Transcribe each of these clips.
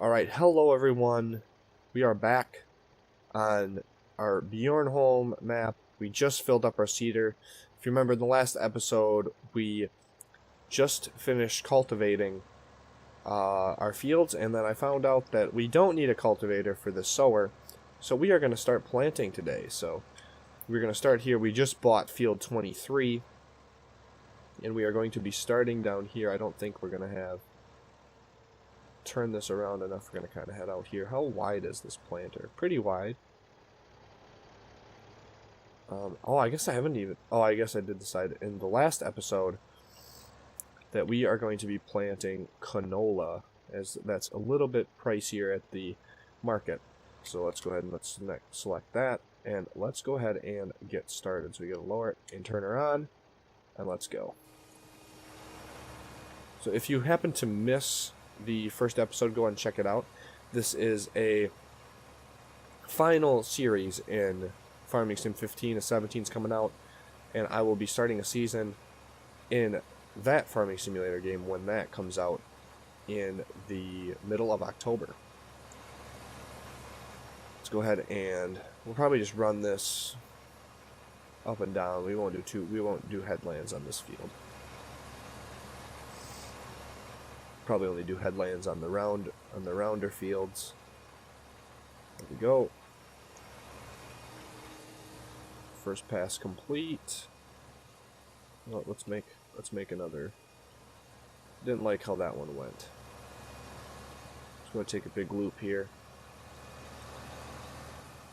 Alright, hello everyone. We are back on our Bjornholm map. We just filled up our cedar. If you remember in the last episode, we just finished cultivating our fields, and then I found out that we don't need a cultivator for the sower, so we are going to start planting today. So we're going to start here. We just bought field 23, and we are going to be starting down here. I don't think we're going to have turn this around enough. We're going to kind of head out here. How wide is this planter? Pretty wide. Oh, I guess I haven't even... Oh, I guess I did decide in the last episode that we are going to be planting canola, as that's a little bit pricier at the market. So let's go ahead and let's select that, and let's go ahead and get started. So we gotta lower it and turn her on, and let's go. So if you happen to miss the first episode, go and check it out. This is a final series in Farming Sim 15. A 17 is coming out, and I will be starting a season in that Farming Simulator game when that comes out in the middle of October. Let's go ahead and we'll probably just run this up and down. We won't do headlands on this field. Probably only do headlands on the rounder fields. There we go. First pass complete. Well, let's make another. Didn't like how that one went. Just going to take a big loop here.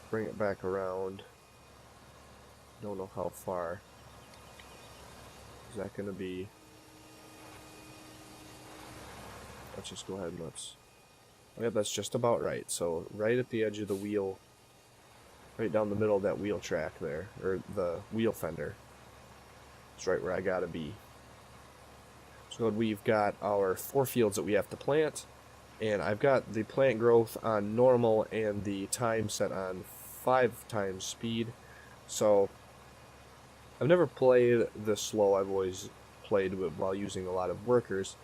Bring it back around. Don't know how far. Is that going to be? Let's just go ahead and yeah, that's just about right. So right at the edge of the wheel, right down the middle of that wheel track there, or the wheel fender. It's right where I gotta be. So we've got our 4 fields that we have to plant, and I've got the plant growth on normal and the time set on 5 times speed. So I've never played this slow. I've always played while using a lot of workers.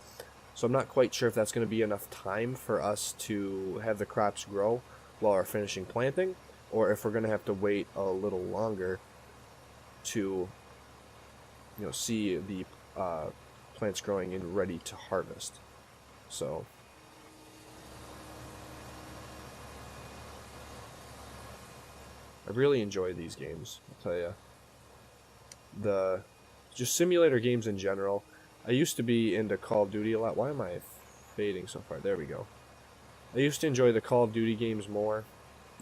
So I'm not quite sure if that's going to be enough time for us to have the crops grow while we're finishing planting, or if we're going to have to wait a little longer to, see the plants growing and ready to harvest. So I really enjoy these games, I'll tell you. Just simulator games in general. I used to be into Call of Duty a lot. Why am I fading so far? There we go. I used to enjoy the Call of Duty games more,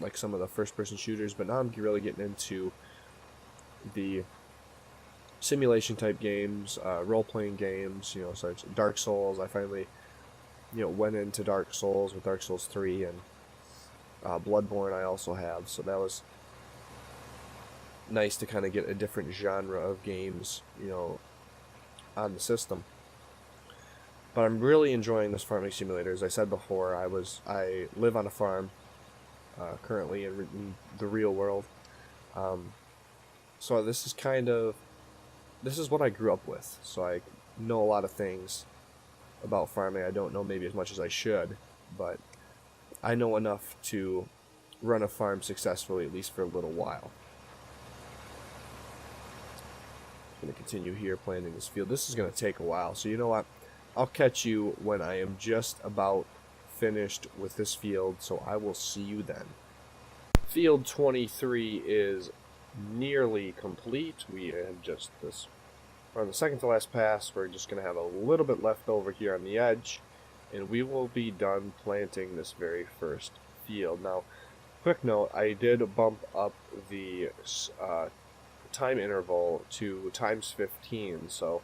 like some of the first-person shooters, but now I'm really getting into the simulation-type games, role-playing games, such Dark Souls. I finally, went into Dark Souls with Dark Souls 3, and Bloodborne I also have, so that was nice to kind of get a different genre of games, on the system. But I'm really enjoying this farming simulator. As I said before, I live on a farm currently in the real world. So this is what I grew up with. So I know a lot of things about farming. I don't know maybe as much as I should, but I know enough to run a farm successfully, at least for a little while. Going to continue here planting this field. This is going to take a while, so you know what? I'll catch you when I am just about finished with this field, so I will see you then. Field 23 is nearly complete. We have just this. We're on the second to last pass. We're just going to have a little bit left over here on the edge, and we will be done planting this very first field. Now, quick note, I did bump up the time interval to times 15, so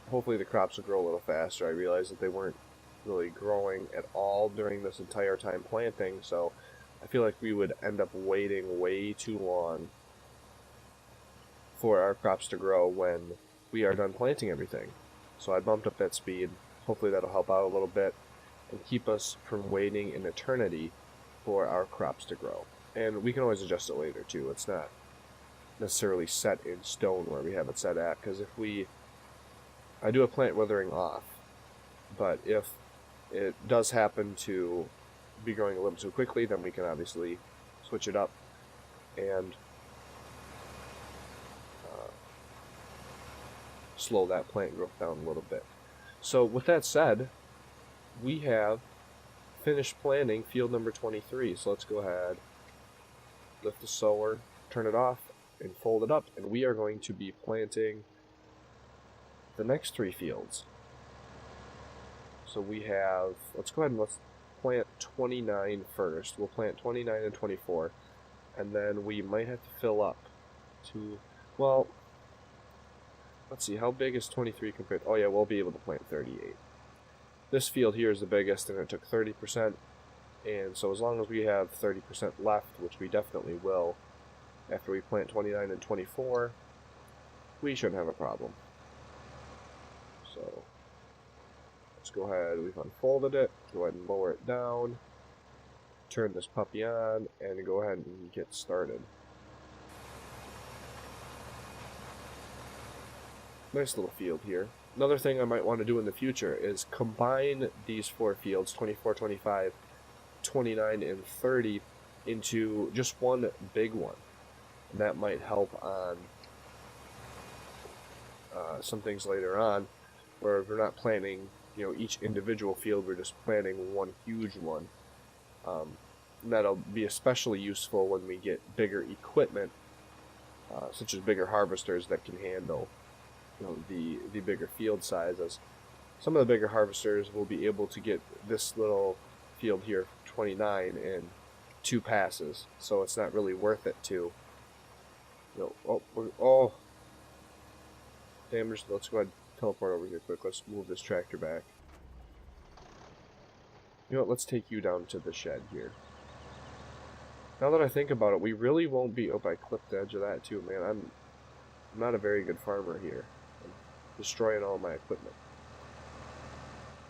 hopefully the crops will grow a little faster. I realized that they weren't really growing at all during this entire time planting, so I feel like we would end up waiting way too long for our crops to grow when we are done planting everything. So I bumped up that speed. Hopefully that'll help out a little bit and keep us from waiting an eternity for our crops to grow. And we can always adjust it later too. It's not necessarily set in stone where we have it set at, because I do a plant withering off, but if it does happen to be growing a little too quickly, then we can obviously switch it up and slow that plant growth down a little bit. So with that said, we have finished planting field number 23. So let's go ahead, lift the sower, turn it off, and fold it up, and we are going to be planting the next 3 fields. So we have, let's go ahead and let's plant 29 first. We'll plant 29 and 24, and then we might have to fill up to, well, let's see, how big is 23 compared? Oh yeah, we'll be able to plant 38. This field here is the biggest, and it took 30%, and so as long as we have 30% left, which we definitely will, after we plant 29 and 24, we shouldn't have a problem. So let's go ahead, we've unfolded it, go ahead and lower it down, turn this puppy on, and go ahead and get started. Nice little field here. Another thing I might want to do in the future is combine these 4 fields, 24, 25, 29, and 30, into just one big one. And that might help on some things later on, where we're not planning, each individual field, we're just planning one huge one. And that'll be especially useful when we get bigger equipment, such as bigger harvesters that can handle the bigger field sizes. Some of the bigger harvesters will be able to get this little field here, 29, in 2 passes, so it's not really worth it to. Damage. Let's go ahead and teleport over here quick. Let's move this tractor back. You know what? Let's take you down to the shed here. Now that I think about it, we really won't be. Oh, I clipped the edge of that too, man. I'm not a very good farmer here. Destroying all my equipment.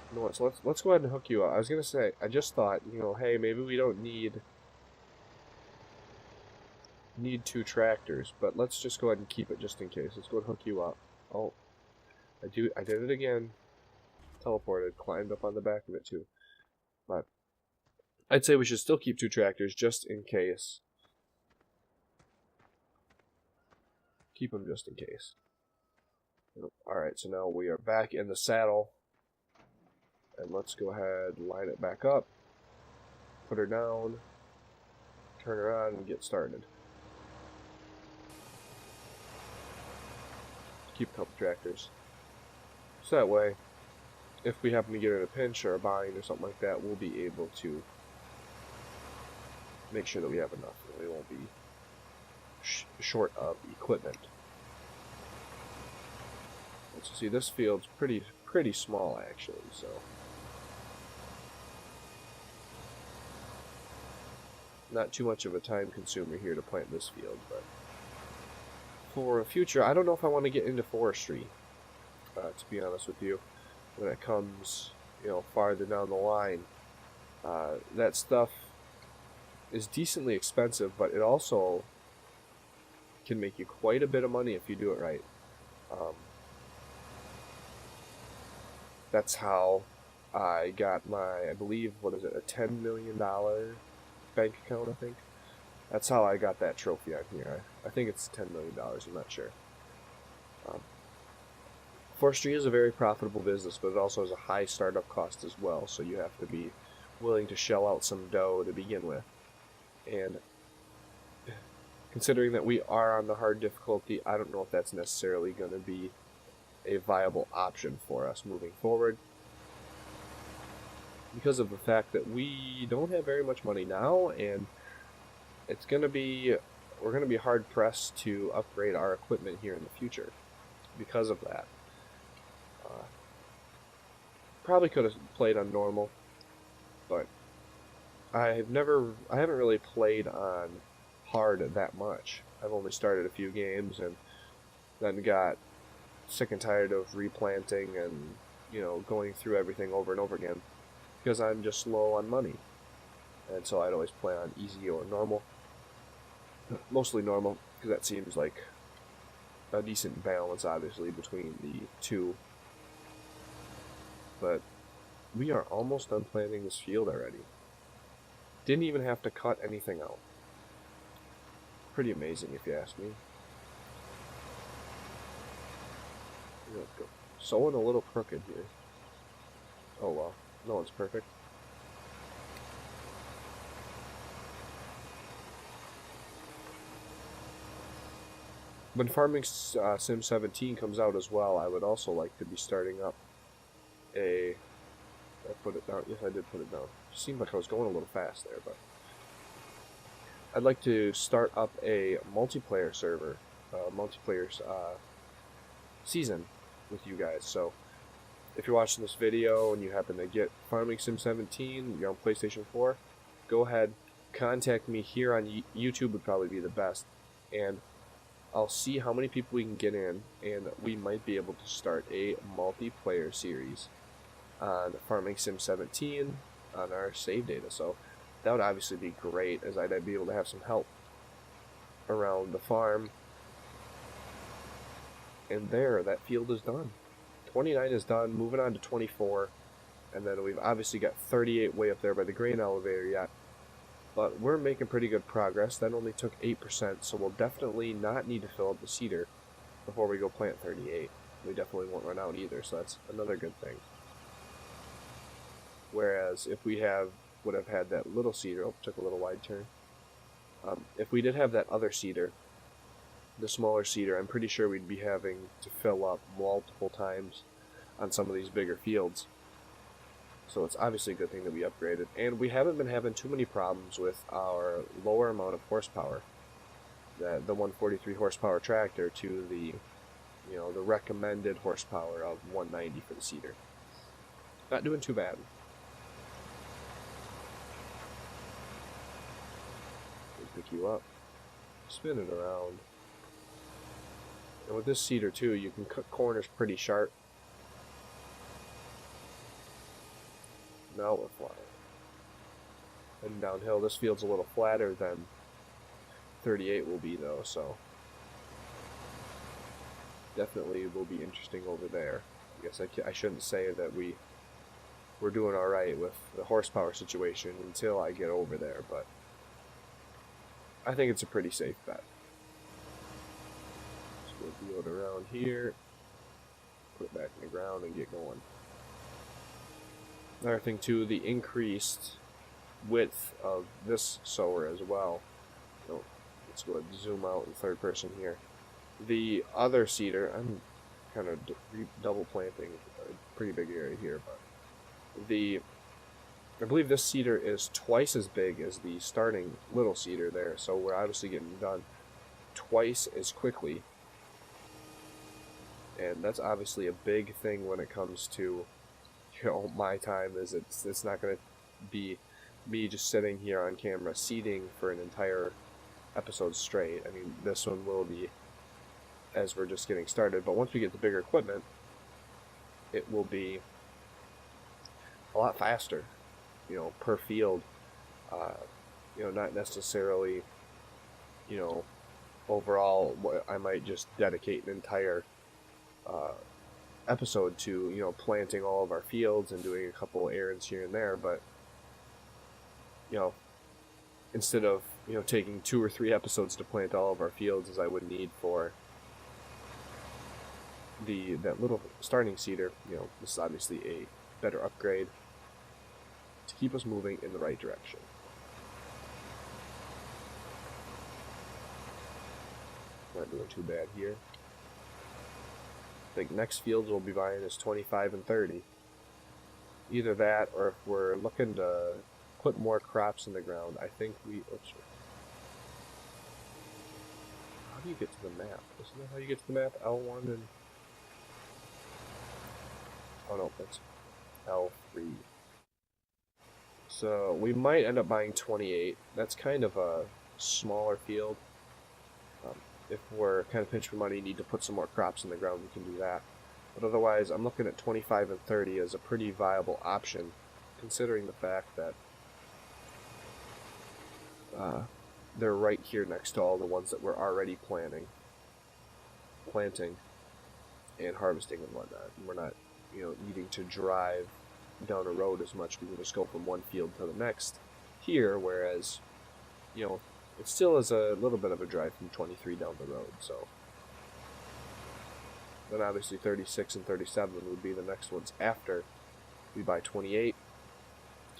You know what, so let's go ahead and hook you up. I was gonna say, I just thought, hey, maybe we don't need 2 tractors, but let's just go ahead and keep it just in case. Let's go and hook you up. Oh, I did it again. Teleported, climbed up on the back of it too. But I'd say we should still keep 2 tractors just in case. Keep them just in case. Alright, so now we are back in the saddle, and let's go ahead, line it back up, put her down, turn her on, and get started. Keep a couple tractors. So that way, if we happen to get in a pinch or a bind or something like that, we'll be able to make sure that we have enough, and we won't be short of equipment. So see, this field's pretty small actually, so not too much of a time consumer here to plant this field. But for the future, I don't know if I want to get into forestry, to be honest with you, when it comes farther down the line. That stuff is decently expensive, but it also can make you quite a bit of money if you do it right. That's how I got my, I believe, what is it, a $10 million bank account, I think. That's how I got that trophy on here. I think it's $10 million, I'm not sure. Forestry is a very profitable business, but it also has a high startup cost as well, so you have to be willing to shell out some dough to begin with. And considering that we are on the hard difficulty, I don't know if that's necessarily going to be a viable option for us moving forward, because of the fact that we don't have very much money now, and it's going to be, we're going to be hard pressed to upgrade our equipment here in the future because of that. Probably could have played on normal, but I haven't really played on hard that much. I've only started a few games and then got sick and tired of replanting and going through everything over and over again, because I'm just low on money, and so I'd always play on easy or normal. Mostly normal, because that seems like a decent balance, obviously, between the two. But we are almost done planting this field already. Didn't even have to cut anything out. Pretty amazing if you ask me. Sewing a little crooked here. Oh well, no one's perfect. When Farming Sim 17 comes out as well, I would also like to be starting up a... I put it down. Yes, I did put it down. It seemed like I was going a little fast there, but... I'd like to start up a multiplayer server, multiplayer season with you guys. So, if you're watching this video and you happen to get Farming Sim 17, you're on PlayStation 4, go ahead, contact me here on YouTube would probably be the best, and I'll see how many people we can get in, and we might be able to start a multiplayer series on Farming Sim 17 on our save data. So that would obviously be great, as I'd be able to have some help around the farm. And there, that field is done. 29 is done, moving on to 24, and then we've obviously got 38 way up there by the grain elevator yet. But we're making pretty good progress. That only took 8%, so we'll definitely not need to fill up the seeder before we go plant 38. We definitely won't run out either, so that's another good thing. Whereas if we would have had that little seeder, oh, took a little wide turn. If we did have that other seeder, the smaller seeder, I'm pretty sure we'd be having to fill up multiple times on some of these bigger fields. So it's obviously a good thing that we upgraded. And we haven't been having too many problems with our lower amount of horsepower. The 143 horsepower tractor to the, the recommended horsepower of 190 for the seeder. Not doing too bad. Pick you up, spin it around. And with this seeder too, you can cut corners pretty sharp. Now we're flying. Heading downhill. This field's a little flatter than 38 will be though, so definitely will be interesting over there. I guess I shouldn't say that we're doing alright with the horsepower situation until I get over there, but I think it's a pretty safe bet. Just go wheel it around here, put it back in the ground, and get going. Another thing too, the increased width of this sower as well. So let's go ahead and zoom out in third person here. The other seeder, I'm kind of double planting a pretty big area here, but I believe this seeder is twice as big as the starting little seeder there, so we're obviously getting done twice as quickly. And that's obviously a big thing when it comes to, my time, is it's not going to be me just sitting here on camera seeding for an entire episode straight. I mean, this one will be as we're just getting started, but once we get the bigger equipment, it will be a lot faster. Per field, not necessarily, overall, I might just dedicate an entire episode to, planting all of our fields and doing a couple errands here and there, but, instead of, taking 2 or 3 episodes to plant all of our fields as I would need for that little starting seeder, this is obviously a better upgrade to keep us moving in the right direction. Not doing too bad here. I think next fields we'll be buying is 25 and 30. Either that, or if we're looking to put more crops in the ground, I think we... Oops. How do you get to the map? Isn't that how you get to the map? L1 and... Oh no, that's L3. So we might end up buying 28. That's kind of a smaller field. If we're kind of pinched for money, need to put some more crops in the ground, we can do that. But otherwise, I'm looking at 25 and 30 as a pretty viable option, considering the fact that they're right here next to all the ones that we're already planting and harvesting and whatnot. And we're not, needing to drive down a road as much. We can just go from one field to the next here, whereas, you know, it still is a little bit of a drive from 23 down the road, so. Then obviously 36 and 37 would be the next ones after we buy 28.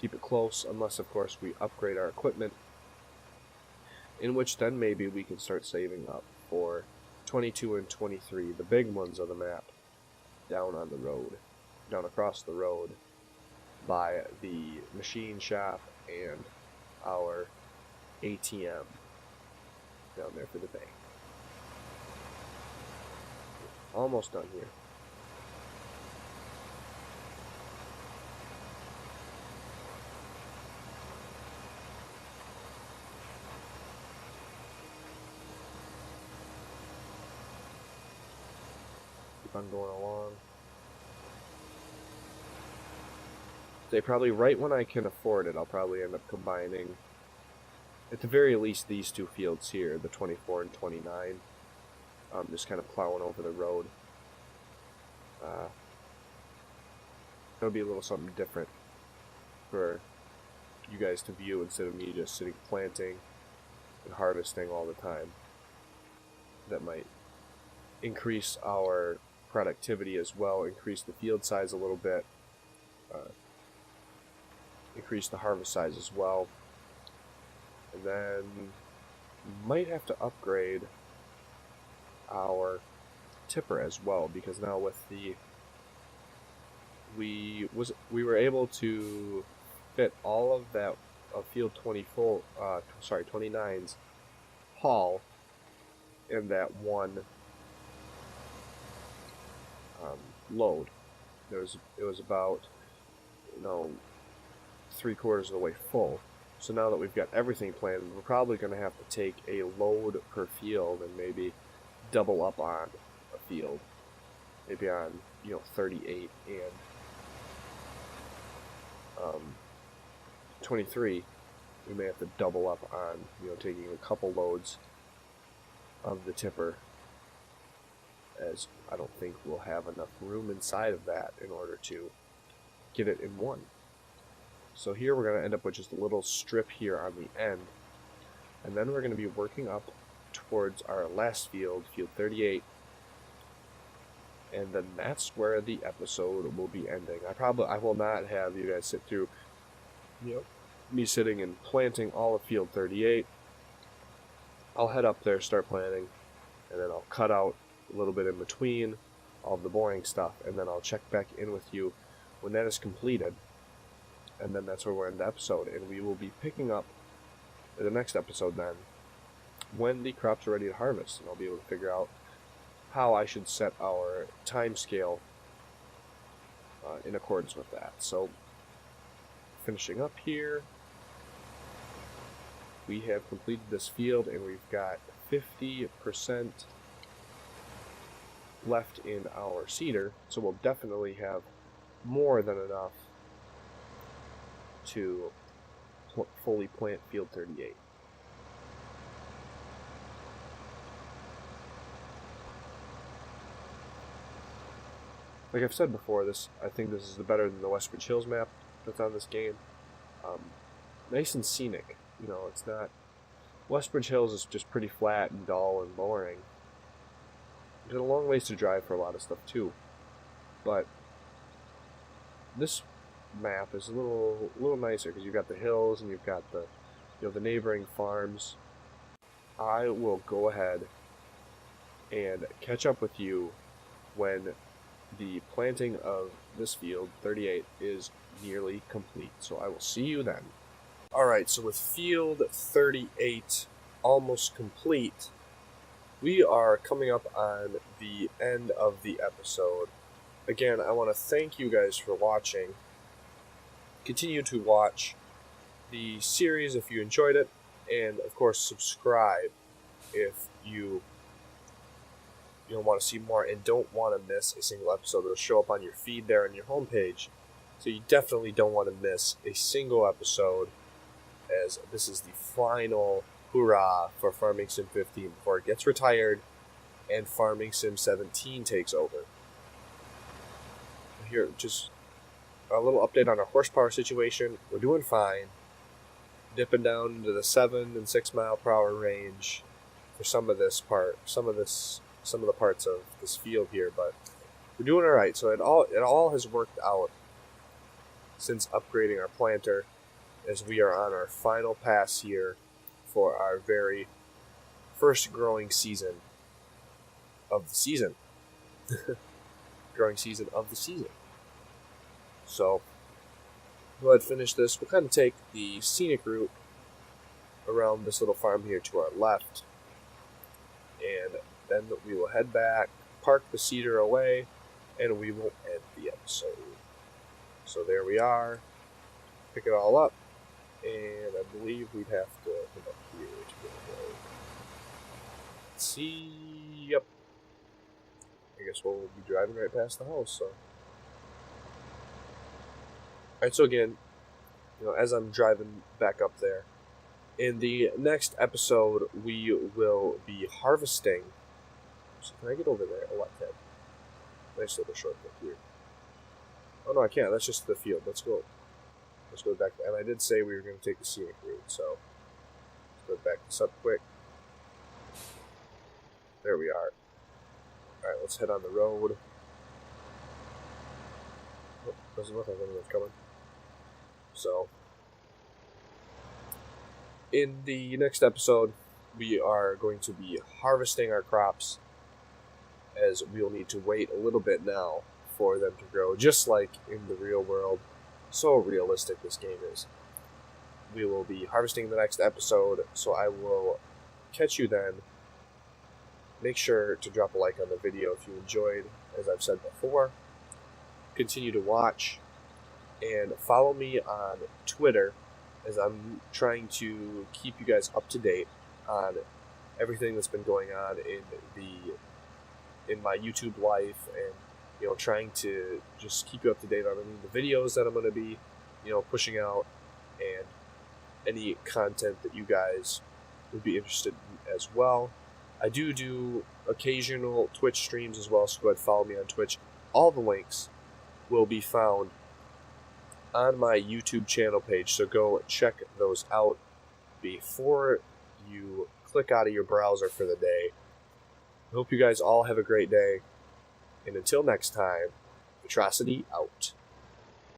Keep it close, unless of course we upgrade our equipment, in which then maybe we can start saving up for 22 and 23, the big ones of the map, down on the road, down across the road, by the machine shop and our ATM down there for the bank. Almost done here. Keep on going along. Say probably right when I can afford it, I'll probably end up combining, at the very least, these two fields here, the 24 and 29. Just kind of plowing over the road. It'll be a little something different for you guys to view instead of me just sitting planting and harvesting all the time. That might increase our productivity as well, increase the field size a little bit, increase the harvest size as well. And then might have to upgrade our tipper as well, because now with the we were able to fit all of that of field 29's haul in that one load. It was about, 3/4 of the way full. So now that we've got everything planned, we're probably going to have to take a load per field and maybe double up on a field, maybe on 38 and 23. We may have to double up on taking a couple loads of the tipper, as I don't think we'll have enough room inside of that in order to get it in one. So here we're going to end up with just a little strip here on the end, and then we're going to be working up towards our last field, field 38, and then that's where the episode will be ending. I will not have you guys sit through me sitting and planting all of field 38. I'll head up there, start planting, and then I'll cut out a little bit in between all of the boring stuff, and then I'll check back in with you when that is completed, and then that's where we'll end the episode, and we will be picking up the next episode then when the crops are ready to harvest, and I'll be able to figure out how I should set our time scale in accordance with that. So finishing up here, we have completed this field and we've got 50% left in our seeder, so we'll definitely have more than enough to fully plant field 38. Like I've said before, I think this is better than the Westbridge Hills map that's on this game. Nice and scenic. It's not... Westbridge Hills is just pretty flat and dull and boring. There's a long ways to drive for a lot of stuff too. But this map is a little nicer because you've got the hills and you've got the neighboring farms. I will go ahead and catch up with you when the planting of this field 38 is nearly complete. So I will see you then. Alright, so with field 38 almost complete, we are coming up on the end of the episode. Again, I want to thank you guys for watching. Continue to watch the series if you enjoyed it, and of course subscribe if you want to see more and don't want to miss a single episode. It'll show up on your feed there on your homepage, so you definitely don't want to miss a single episode, as this is the final hurrah for Farming Sim 15 before it gets retired and Farming Sim 17 takes over. Here, just a little update on our horsepower situation. We're doing fine. dipping down into the 7 and 6 mile per hour range for some of the parts of this field here, but we're doing all right. So it all has worked out since upgrading our planter, as we are on our final pass here for our very first growing season of the season. Growing season of the season. So go ahead and finish this. We'll kind of take the scenic route around this little farm here to our left, and then we will head back, park the cedar away, and we will end the episode. So there we are. Pick it all up, and I believe we'd have to come up here to get it right. Let's see. Yep. I guess we'll be driving right past the house. So, alright. So again, as I'm driving back up there, in the next episode, we will be harvesting. So can I get over there? Oh, I can. Nice little shortcut here. Oh no, I can't. That's just the field. Let's go. Let's go back. And I did say we were going to take the scenic route, so let's go back this up quick. There we are. Alright, let's head on the road. Oh, doesn't look like anyone's coming. So, in the next episode, we are going to be harvesting our crops, as we'll need to wait a little bit now for them to grow, just like in the real world. So realistic this game is. We will be harvesting the next episode, so I will catch you then. Make sure to drop a like on the video if you enjoyed, as I've said before. Continue to watch, and follow me on Twitter, as I'm trying to keep you guys up to date on everything that's been going on in my YouTube life, and trying to just keep you up to date on the videos that I'm going to be pushing out, and any content that you guys would be interested in as well. I do occasional Twitch streams as well, so go ahead and follow me on Twitch. All the links will be found on my YouTube channel page, so go check those out before you click out of your browser for the day. I hope you guys all have a great day, and until next time, Vitrosity out.